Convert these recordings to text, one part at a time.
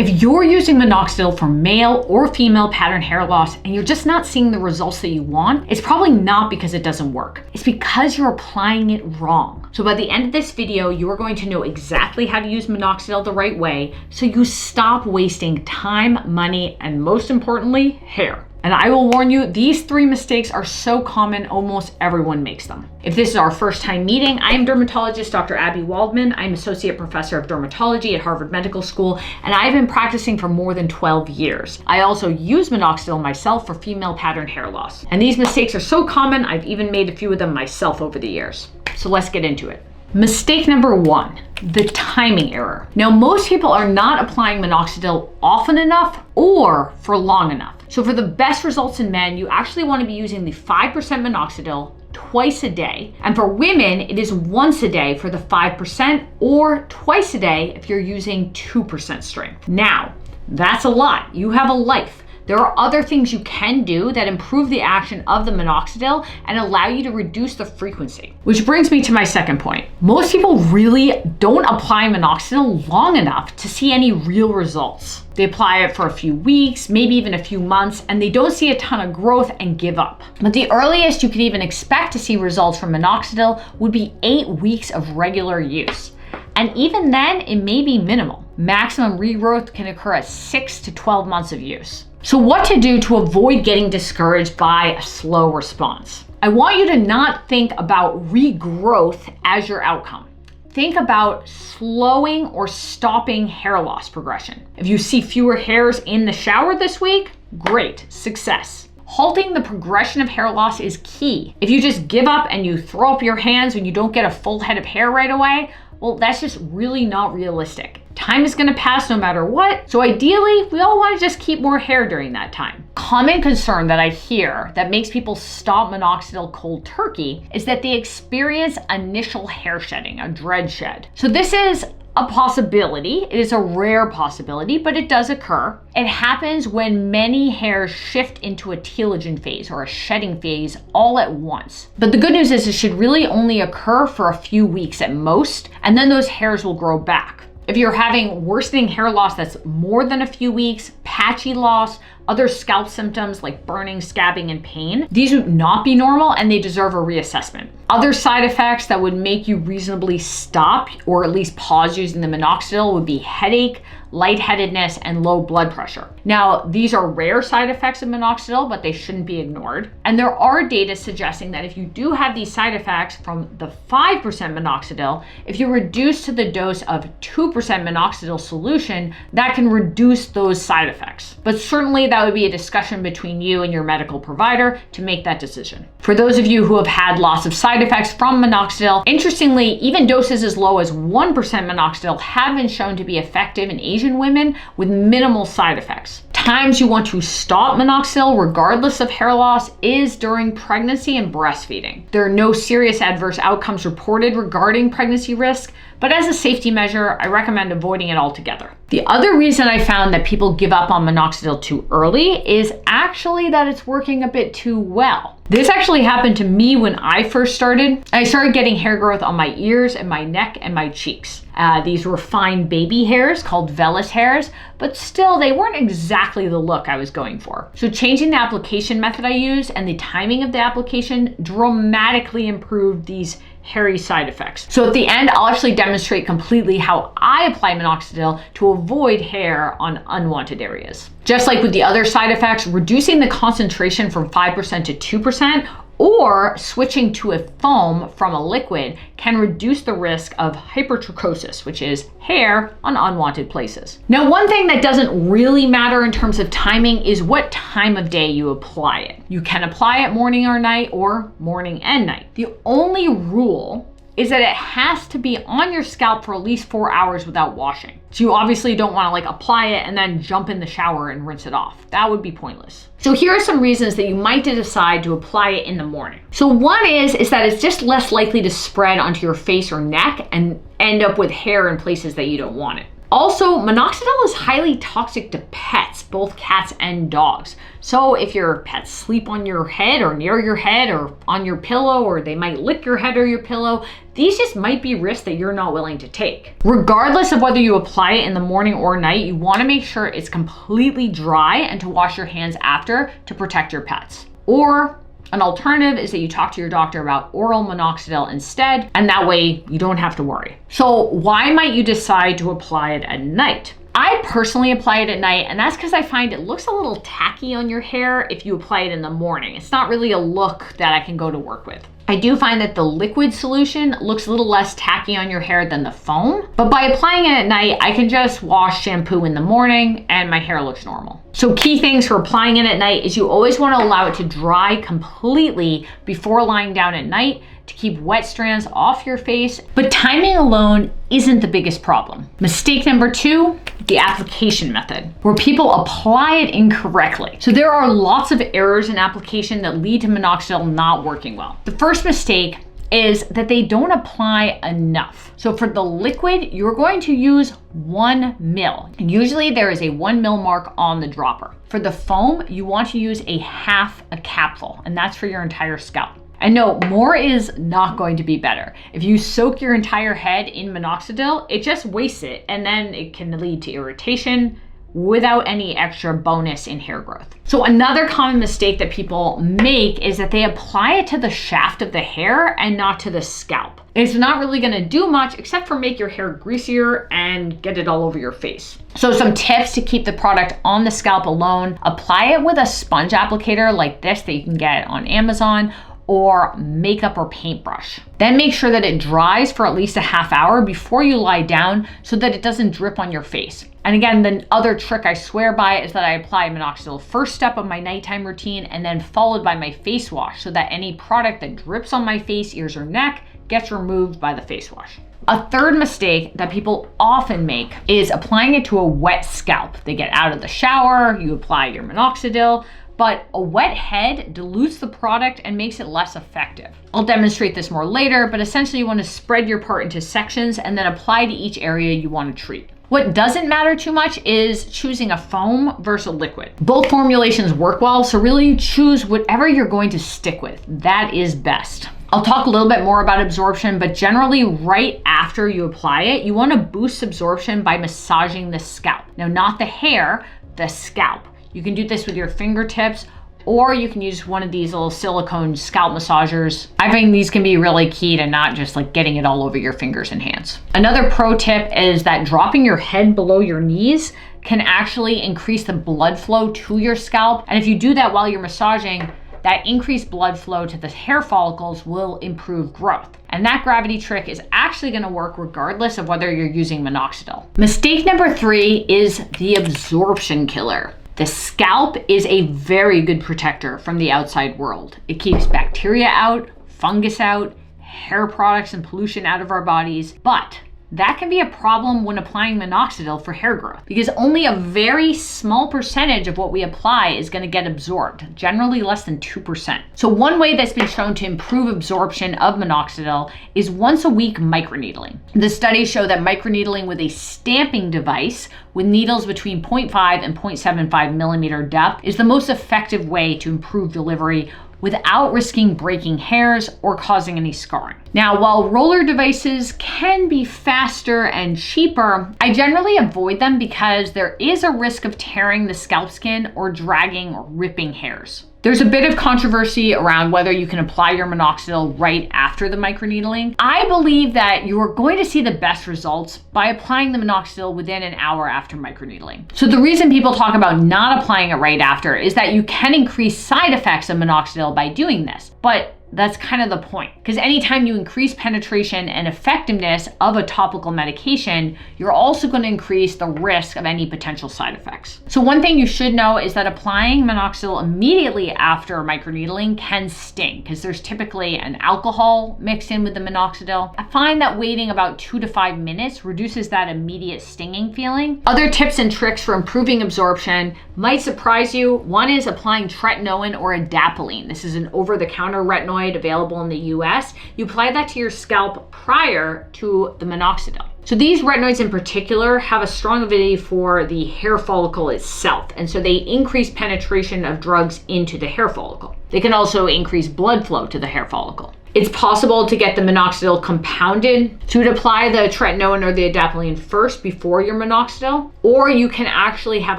If you're using minoxidil for male or female pattern hair loss and you're just not seeing the results that you want, it's probably not because it doesn't work. It's because you're applying it wrong. So by the end of this video, you are going to know exactly how to use minoxidil the right way so you stop wasting time, money, and most importantly, hair. And I will warn you, these 3 mistakes are so common, almost everyone makes them. If this is our first time meeting, I am dermatologist Dr. Abby Waldman. I'm Associate Professor of Dermatology at Harvard Medical School, and I've been practicing for more than 12 years. I also use minoxidil myself for female pattern hair loss. And these mistakes are so common, I've even made a few of them myself over the years. So let's get into it. Mistake number 1, the timing error. Now, most people are not applying minoxidil often enough or for long enough. So for the best results in men, you actually want to be using the 5% minoxidil twice a day. And for women, it is once a day for the 5% or twice a day if you're using 2% strength. Now, that's a lot. You have a life. There are other things you can do that improve the action of the minoxidil and allow you to reduce the frequency. Which brings me to my second point. Most people really don't apply minoxidil long enough to see any real results. They apply it for a few weeks, maybe even a few months, and they don't see a ton of growth and give up. But the earliest you could even expect to see results from minoxidil would be 8 weeks of regular use. And even then, it may be minimal. Maximum regrowth can occur at 6 to 12 months of use. So what to do to avoid getting discouraged by a slow response? I want you to not think about regrowth as your outcome. Think about slowing or stopping hair loss progression. If you see fewer hairs in the shower this week, great, success. Halting the progression of hair loss is key. If you just give up and you throw up your hands when you don't get a full head of hair right away, well, that's just really not realistic. Time is gonna pass no matter what, so ideally, we all wanna just keep more hair during that time. Common concern that I hear that makes people stop minoxidil cold turkey is that they experience initial hair shedding, a dread shed. So this is a possibility. It is a rare possibility, but it does occur. It happens when many hairs shift into a telogen phase or a shedding phase all at once. But the good news is it should really only occur for a few weeks at most, and then those hairs will grow back. If you're having worsening hair loss that's more than a few weeks, patchy loss, other scalp symptoms like burning, scabbing, and pain, these would not be normal and they deserve a reassessment. Other side effects that would make you reasonably stop or at least pause using the minoxidil would be headache, lightheadedness, and low blood pressure. Now, these are rare side effects of minoxidil, but they shouldn't be ignored. And there are data suggesting that if you do have these side effects from the 5% minoxidil, if you reduce to the dose of 2% minoxidil solution, that can reduce those side effects. But certainly that would be a discussion between you and your medical provider to make that decision. For those of you who have had lots of side effects from minoxidil, interestingly, even doses as low as 1% minoxidil have been shown to be effective in Asian women with minimal side effects. Times you want to stop minoxidil regardless of hair loss is during pregnancy and breastfeeding. There are no serious adverse outcomes reported regarding pregnancy risk, but as a safety measure, I recommend avoiding it altogether. The other reason I found that people give up on minoxidil too early is actually that it's working a bit too well. This actually happened to me when I first started. I started getting hair growth on my ears and my neck and my cheeks. These were fine baby hairs called vellus hairs, but still they weren't exactly the look I was going for. So changing the application method I used and the timing of the application dramatically improved these hairy side effects. So at the end, I'll actually demonstrate completely how I apply minoxidil to avoid hair on unwanted areas. Just like with the other side effects, reducing the concentration from 5% to 2% or switching to a foam from a liquid can reduce the risk of hypertrichosis, which is hair on unwanted places. Now, one thing that doesn't really matter in terms of timing is what time of day you apply it. You can apply it morning or night or morning and night. The only rule is that it has to be on your scalp for at least 4 hours without washing. So you obviously don't want to apply it and then jump in the shower and rinse it off. That would be pointless. So here are some reasons that you might decide to apply it in the morning. So one is that it's just less likely to spread onto your face or neck and end up with hair in places that you don't want it. Also, minoxidil is highly toxic to pets, both cats and dogs. So if your pets sleep on your head or near your head or on your pillow, or they might lick your head or your pillow, these just might be risks that you're not willing to take. Regardless of whether you apply it in the morning or night, you want to make sure it's completely dry and to wash your hands after to protect your pets. Or an alternative is that you talk to your doctor about oral minoxidil instead, and that way you don't have to worry. So why might you decide to apply it at night? I personally apply it at night, and that's because I find it looks a little tacky on your hair if you apply it in the morning. It's not really a look that I can go to work with. I do find that the liquid solution looks a little less tacky on your hair than the foam, but by applying it at night, I can just wash shampoo in the morning and my hair looks normal. So key things for applying it at night is you always want to allow it to dry completely before lying down at night to keep wet strands off your face, but timing alone isn't the biggest problem. Mistake number 2, the application method, where people apply it incorrectly. So there are lots of errors in application that lead to minoxidil not working well. The first mistake is that they don't apply enough. So for the liquid, you're going to use 1 ml. And usually there is a 1 ml mark on the dropper. For the foam, you want to use a half a capsule, and that's for your entire scalp. And no, more is not going to be better. If you soak your entire head in minoxidil, it just wastes it, and then it can lead to irritation without any extra bonus in hair growth. So another common mistake that people make is that they apply it to the shaft of the hair and not to the scalp. It's not really gonna do much except for make your hair greasier and get it all over your face. So some tips to keep the product on the scalp alone: apply it with a sponge applicator like this that you can get on Amazon, or makeup or paintbrush. Then make sure that it dries for at least a half hour before you lie down so that it doesn't drip on your face. And again, the other trick I swear by is that I apply minoxidil first step of my nighttime routine and then followed by my face wash so that any product that drips on my face, ears, or neck gets removed by the face wash. A third mistake that people often make is applying it to a wet scalp. They get out of the shower, you apply your minoxidil, but a wet head dilutes the product and makes it less effective. I'll demonstrate this more later, but essentially you want to spread your part into sections and then apply to each area you want to treat. What doesn't matter too much is choosing a foam versus a liquid. Both formulations work well, so really choose whatever you're going to stick with. That is best. I'll talk a little bit more about absorption, but generally right after you apply it, you want to boost absorption by massaging the scalp. Now, not the hair, the scalp. You can do this with your fingertips, or you can use one of these little silicone scalp massagers. I think these can be really key to not just like getting it all over your fingers and hands. Another pro tip is that dropping your head below your knees can actually increase the blood flow to your scalp. And if you do that while you're massaging, that increased blood flow to the hair follicles will improve growth. And that gravity trick is actually gonna work regardless of whether you're using minoxidil. Mistake number 3 is the absorption killer. The scalp is a very good protector from the outside world. It keeps bacteria out, fungus out, hair products and pollution out of our bodies, but that can be a problem when applying minoxidil for hair growth because only a very small percentage of what we apply is going to get absorbed, generally less than 2%. So one way that's been shown to improve absorption of minoxidil is once a week microneedling. The studies show that microneedling with a stamping device with needles between 0.5 and 0.75 millimeter depth is the most effective way to improve delivery without risking breaking hairs or causing any scarring. Now, while roller devices can be faster and cheaper, I generally avoid them because there is a risk of tearing the scalp skin or dragging or ripping hairs. There's a bit of controversy around whether you can apply your minoxidil right after the microneedling. I believe that you are going to see the best results by applying the minoxidil within an hour after microneedling. So the reason people talk about not applying it right after is that you can increase side effects of minoxidil by doing this, but that's kind of the point, because anytime you increase penetration and effectiveness of a topical medication, you're also going to increase the risk of any potential side effects. So one thing you should know is that applying minoxidil immediately after microneedling can sting, because there's typically an alcohol mixed in with the minoxidil. I find that waiting about 2 to 5 minutes reduces that immediate stinging feeling. Other tips and tricks for improving absorption might surprise you. One is applying tretinoin or adapalene. This is an over-the-counter retinoid available in the US. You apply that to your scalp prior to the minoxidil. So these retinoids in particular have a strong avidity for the hair follicle itself, and so they increase penetration of drugs into the hair follicle. They can also increase blood flow to the hair follicle. It's possible to get the minoxidil compounded. So you would apply the tretinoin or the adapalene first before your minoxidil, or you can actually have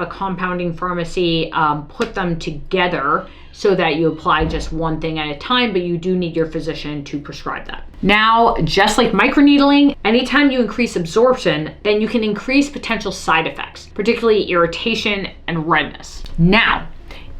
a compounding pharmacy put them together so that you apply just one thing at a time, but you do need your physician to prescribe that. Now, just like microneedling, anytime you increase absorption, then you can increase potential side effects, particularly irritation and redness. Now,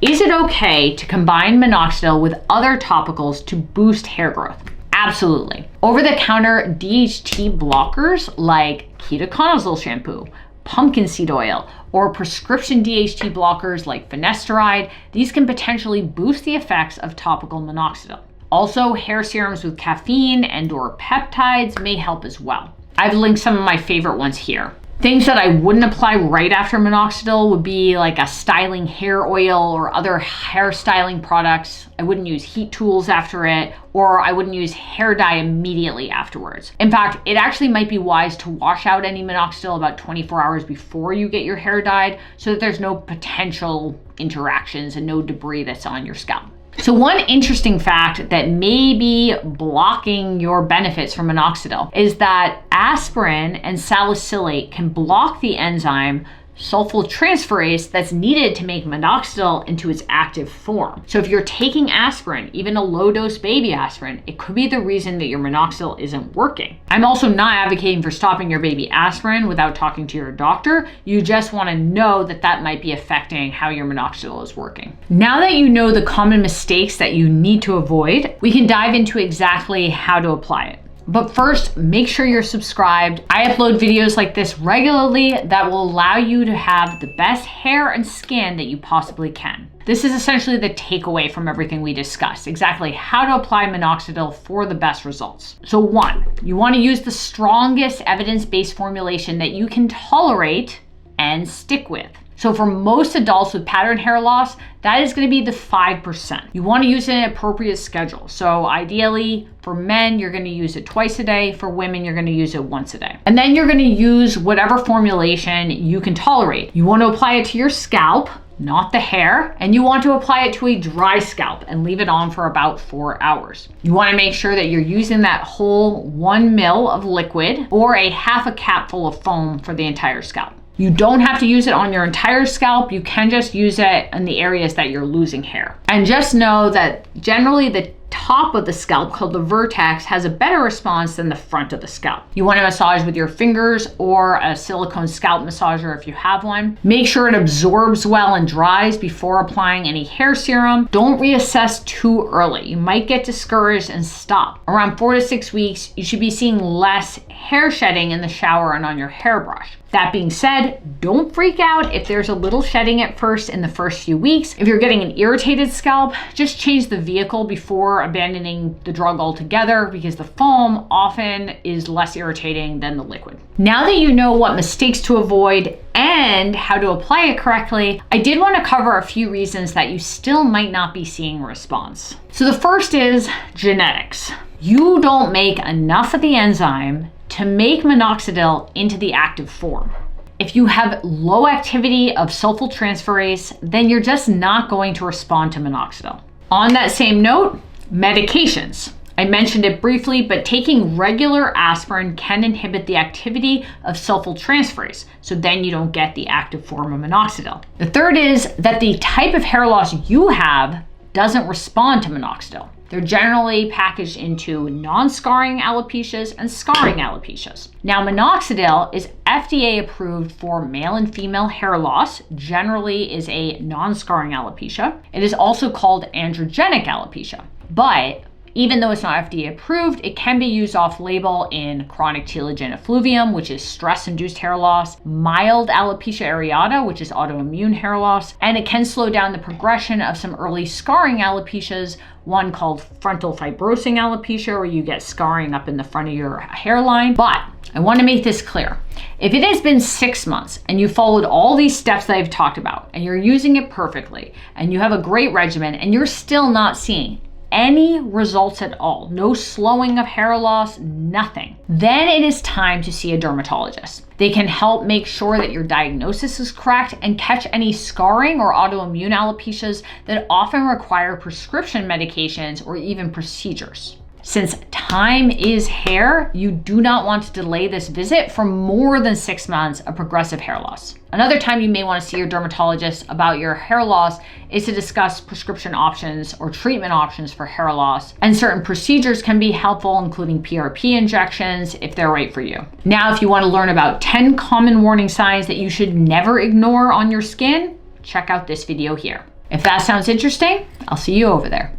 is it okay to combine minoxidil with other topicals to boost hair growth? Absolutely. Over-the-counter DHT blockers like ketoconazole shampoo, pumpkin seed oil, or prescription DHT blockers like finasteride, these can potentially boost the effects of topical minoxidil. Also, hair serums with caffeine and/or peptides may help as well. I've linked some of my favorite ones here. Things that I wouldn't apply right after minoxidil would be like a styling hair oil or other hair styling products. I wouldn't use heat tools after it, or I wouldn't use hair dye immediately afterwards. In fact, it actually might be wise to wash out any minoxidil about 24 hours before you get your hair dyed so that there's no potential interactions and no debris that's on your scalp. So one interesting fact that may be blocking your benefits from minoxidil is that aspirin and salicylate can block the enzyme sulfosyltransferase that's needed to make minoxidil into its active form. So if you're taking aspirin, even a low-dose baby aspirin, it could be the reason that your minoxidil isn't working. I'm also not advocating for stopping your baby aspirin without talking to your doctor. You just want to know that that might be affecting how your minoxidil is working. Now that you know the common mistakes that you need to avoid, we can dive into exactly how to apply it. But first, make sure you're subscribed. I upload videos like this regularly that will allow you to have the best hair and skin that you possibly can. This is essentially the takeaway from everything we discussed, exactly how to apply minoxidil for the best results. So 1, you want to use the strongest evidence-based formulation that you can tolerate and stick with. So for most adults with pattern hair loss, that is going to be the 5%. You want to use an appropriate schedule. So ideally for men, you're going to use it twice a day. For women, you're going to use it once a day. And then you're going to use whatever formulation you can tolerate. You want to apply it to your scalp, not the hair, and you want to apply it to a dry scalp and leave it on for about 4 hours. You want to make sure that you're using that whole 1 ml of liquid or a half a capful of foam for the entire scalp. You don't have to use it on your entire scalp. You can just use it in the areas that you're losing hair. And just know that generally the top of the scalp, called the vertex, has a better response than the front of the scalp. You want to massage with your fingers or a silicone scalp massager if you have one. Make sure it absorbs well and dries before applying any hair serum. Don't reassess too early. You might get discouraged and stop. Around 4 to 6 weeks, you should be seeing less hair shedding in the shower and on your hairbrush. That being said, don't freak out if there's a little shedding at first in the first few weeks. If you're getting an irritated scalp, just change the vehicle before abandoning the drug altogether, because the foam often is less irritating than the liquid. Now that you know what mistakes to avoid and how to apply it correctly, I did want to cover a few reasons that you still might not be seeing a response. So the first is genetics. You don't make enough of the enzyme to make minoxidil into the active form. If you have low activity of sulfosyltransferase, then you're just not going to respond to minoxidil. On that same note, medications. I mentioned it briefly, but taking regular aspirin can inhibit the activity of sulfosyltransferase, so then you don't get the active form of minoxidil. The third is that the type of hair loss you have doesn't respond to minoxidil. They're generally packaged into non-scarring alopecias and scarring alopecias. Now, minoxidil is FDA approved for male and female hair loss, generally is a non-scarring alopecia. It is also called androgenic alopecia. But even though it's not FDA approved, it can be used off-label in chronic telogen effluvium, which is stress-induced hair loss, mild alopecia areata, which is autoimmune hair loss, and it can slow down the progression of some early scarring alopecias, one called frontal fibrosing alopecia, where you get scarring up in the front of your hairline. But I want to make this clear. If it has been 6 months and you followed all these steps that I've talked about, and you're using it perfectly, and you have a great regimen, and you're still not seeing any results at all, no slowing of hair loss, nothing, then it is time to see a dermatologist. They can help make sure that your diagnosis is correct and catch any scarring or autoimmune alopecias that often require prescription medications or even procedures. Since time is hair, you do not want to delay this visit for more than 6 months of progressive hair loss. Another time you may want to see your dermatologist about your hair loss is to discuss prescription options or treatment options for hair loss, and certain procedures can be helpful, including PRP injections if they're right for you. Now, if you want to learn about 10 common warning signs that you should never ignore on your skin, check out this video here. If that sounds interesting, I'll see you over there.